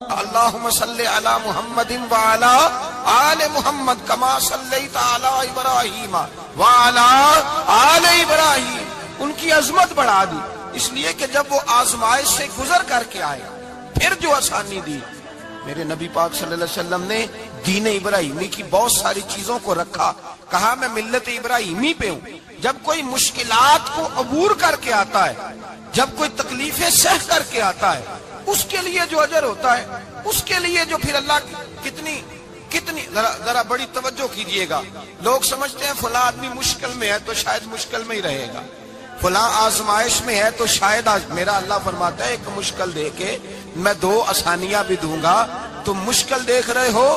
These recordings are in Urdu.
اللہم صلی علی محمد وعلی آل محمد کما صلیت علی ابراہیم وعلی آل ابراہیم۔ ان کی عظمت بڑھا دی، اس لیے کہ جب وہ آزمائش سے گزر کر کے آئے پھر جو آسانی دی، میرے نبی پاک صلی اللہ علیہ وسلم نے دین ابراہیمی کی بہت ساری چیزوں کو رکھا، کہا میں ملت ابراہیمی پہ ہوں۔ جب کوئی مشکلات کو عبور کر کے آتا ہے، جب کوئی تکلیفیں سہ کر کے آتا ہے، اس کے لیے جو اجر ہوتا ہے، اس کے لیے جو پھر اللہ کتنی ذرا بڑی توجہ کیجئے گا۔ لوگ سمجھتے ہیں فلاں آدمی مشکل میں ہے تو شاید مشکل میں ہی رہے گا، فلاں آزمائش میں ہے تو شاید میرا اللہ فرماتا ہے ایک مشکل دے کے میں دو آسانیاں بھی دوں گا۔ تم مشکل دیکھ رہے ہو،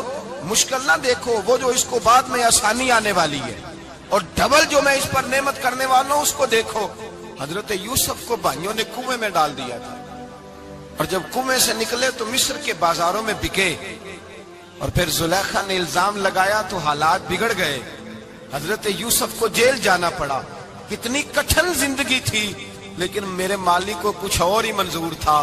مشکل نہ دیکھو، وہ جو اس کو بعد میں آسانی آنے والی ہے، اور ڈبل جو میں اس پر نعمت کرنے والا ہوں اس کو دیکھو۔ حضرت یوسف کو بھائیوں نے کنویں میں ڈال دیا تھا، اور جب کنویں سے نکلے تو مصر کے بازاروں میں بکے، اور پھر زلیخا نے الزام لگایا تو حالات بگڑ گئے، حضرت یوسف کو جیل جانا پڑا۔ کتنی کٹھن زندگی تھی، لیکن میرے مالک کو کچھ اور ہی منظور تھا۔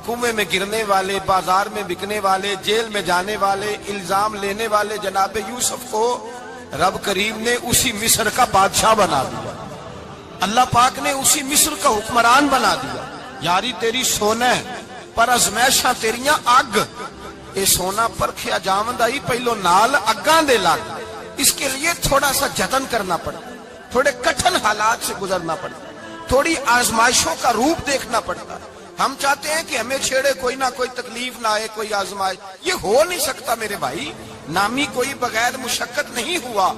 کنویں میں گرنے والے، بازار میں بکنے والے، جیل میں جانے والے، الزام لینے والے جناب یوسف کو رب کریم نے اسی مصر کا بادشاہ بنا دیا، اللہ پاک نے اسی مصر کا حکمران بنا دیا۔ یاری تیری سونا پر ازمیشاں تیریاں اگ، اے سونا پرکھیا جاوندا ہی پہلو نال اگاں دے لگ۔ اس کے لیے تھوڑا سا جتن کرنا پڑتا، تھوڑے کٹھن حالات سے گزرنا پڑتا، تھوڑی آزمائشوں کا روپ دیکھنا پڑتا۔ ہم چاہتے ہیں کہ ہمیں چھیڑے کوئی نہ کوئی تکلیف نہ آئے، کوئی آزمائش، یہ ہو نہیں سکتا میرے بھائی۔ نامی کوئی بغیر مشقت نہیں ہوا،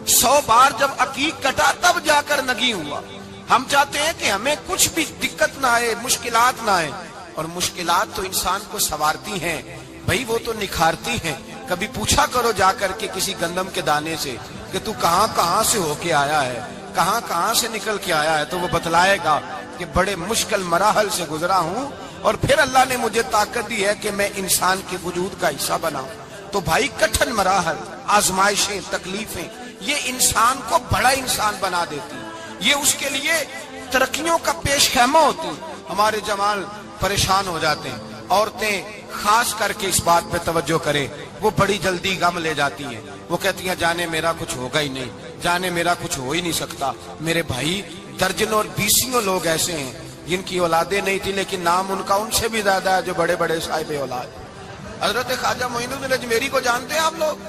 100 بار جب عقیق کٹا تب جا کر نگی ہوا۔ ہم چاہتے ہیں کہ ہمیں کچھ بھی دقت نہ آئے، مشکلات نہ آئے، اور مشکلات تو انسان کو سنوارتی ہیں بھائی، وہ تو نکھارتی ہیں۔ کبھی پوچھا کرو جا کر کے کسی گندم کے دانے سے کہ تو کہاں سے ہو کے آیا ہے، کہاں سے نکل کے آیا ہے، تو وہ بتلائے گا کہ بڑے مشکل مراحل سے گزرا ہوں، اور پھر اللہ نے مجھے طاقت دی ہے کہ میں انسان کے وجود کا حصہ بناؤں۔ تو بھائی کٹھن مراحل، آزمائشیں، تکلیفیں، یہ انسان کو بڑا انسان بنا دیتی، یہ اس کے لیے ترقیوں کا پیش خیمہ ہوتی۔ ہمارے جوان پریشان ہو جاتے ہیں، عورتیں خاص کر کے اس بات پہ توجہ کریں، وہ بڑی جلدی غم لے جاتی ہیں، وہ کہتی ہیں جانے میرا کچھ ہوگا ہی نہیں، جانے میرا کچھ ہو ہی نہیں سکتا۔ میرے بھائی درجنوں اور بیسیوں لوگ ایسے ہیں جن کی اولادیں نہیں تھی، لیکن نام ان کا ان سے بھی زیادہ ہے جو بڑے بڑے صاحب اولاد۔ حضرت خواجہ معین الدین اجمیری کو جانتے ہیں آپ لوگ؟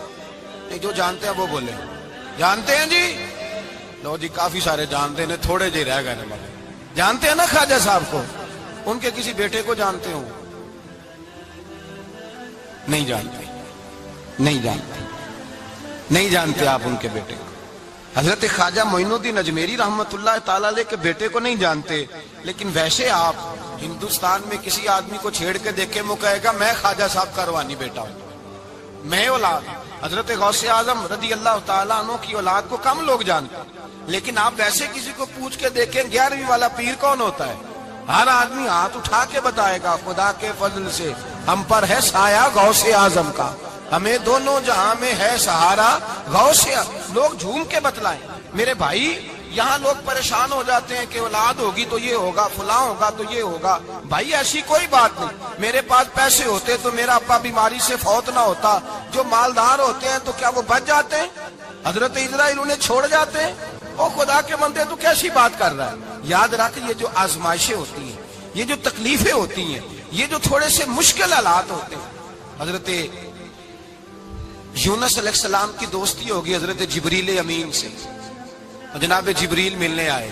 نہیں، جو جانتے ہیں وہ بولے جانتے ہیں جی؟ لو جی، کافی سارے جانتے ہیں، تھوڑے جی رہ گئے۔ جانتے ہیں نا خواجہ صاحب کو؟ ان کے کسی بیٹے کو جانتے ہوں؟ نہیں جانتے، نہیں جانتے آپ ان کے بیٹے کو۔ حضرت خواجہ معین الدین اجمیری رحمت اللہ تعالیٰ علیہ کے بیٹے کو نہیں جانتے، لیکن ویسے آپ ہندوستان میں کسی آدمی کو چھیڑ کے دیکھیں، وہ کہے گا میں خواجہ صاحب کا روحانی بیٹا ہوں، میں اولاد۔ حضرت غوث اعظم رضی اللہ تعالیٰ عنہ کی اولاد کو کم لوگ جانتے، لیکن آپ ویسے کسی کو پوچھ کے دیکھیں 11ویں والا پیر کون ہوتا ہے، ہر آدمی ہاتھ اٹھا کے بتائے گا خدا کے فضل سے ہم پر ہے سایہ غوث اعظم کا، ہمیں دونوں جہاں میں ہے سہارا غوث اعظم۔ لوگ جھوم کے بتلائیں۔ میرے بھائی یہاں لوگ پریشان ہو جاتے ہیں کہ اولاد ہوگی تو یہ ہوگا، فلاں ہوگا تو یہ ہوگا۔ بھائی ایسی کوئی بات نہیں، میرے پاس پیسے ہوتے تو میرا ابا بیماری سے فوت نہ ہوتا۔ جو مالدار ہوتے ہیں تو کیا وہ بچ جاتے ہیں؟ حضرت اسرائیل انہیں چھوڑ جاتے ہیں؟ او خدا کے بندے تو کیسی بات کر رہا ہے؟ یاد رکھ، یہ جو آزمائشیں ہوتی ہیں، یہ جو تکلیفیں ہوتی ہیں، یہ جو تھوڑے سے مشکل حالات ہوتے ہیں۔ حضرت یونس علیہ السلام کی دوستی ہوگی حضرت جبریل امین سے، جناب جبریل ملنے آئے۔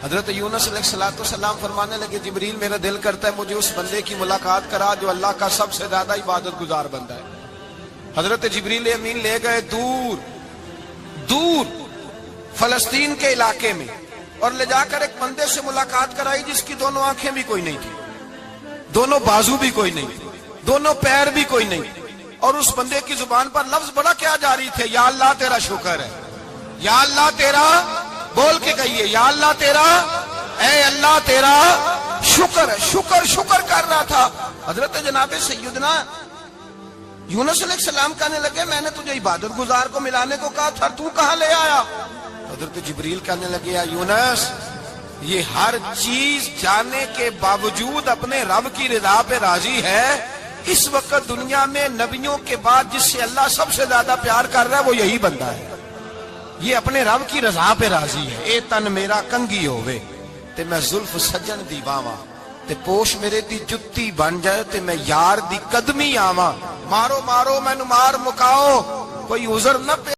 حضرت یونس علیہ السلام فرمانے لگے جبریل میرا دل کرتا ہے مجھے اس بندے کی ملاقات کرا جو اللہ کا سب سے زیادہ عبادت گزار بندہ ہے۔ حضرت جبریل امین لے گئے دور فلسطین کے علاقے میں، اور لے جا کر ایک بندے سے ملاقات کرائی جس کی دونوں آنکھیں بھی کوئی نہیں تھی، دونوں بازو بھی کوئی نہیں تھی، دونوں پیر بھی کوئی نہیں تھی، اور اس بندے کی زبان پر لفظ بڑا کیا جاری تھے، یا اللہ تیرا شکر ہے، یا اللہ تیرا، بول کے کہیے یا اللہ تیرا، اے اللہ تیرا شکر ہے۔ شکر کر رہا تھا۔ حضرت جناب سیدنا یونس علیہ السلام کہنے لگے میں نے تجھے عبادت گزار کو ملانے کو کہا تھا، تو کہاں لے آیا؟ حضرت جبریل کہنے لگے یا یونس، یہ ہر چیز جانے کے باوجود اپنے رب کی رضا پہ راضی ہے اس وقت دنیا میں نبیوں کے بعد جس سے اللہ سب سے زیادہ پیار کر رہا ہے وہ یہی بندہ ہے. یہ اپنے رب کی رضا پہ راضی ہے. اے تن میرا کنگھی ہووے تے میں زلف سجن دی باواں تے پوش میرے دی جتی بن جائے تے میں یار دی قدمی آواں. مارو مارو مینوں مار مکاؤ کوئی عذر نہ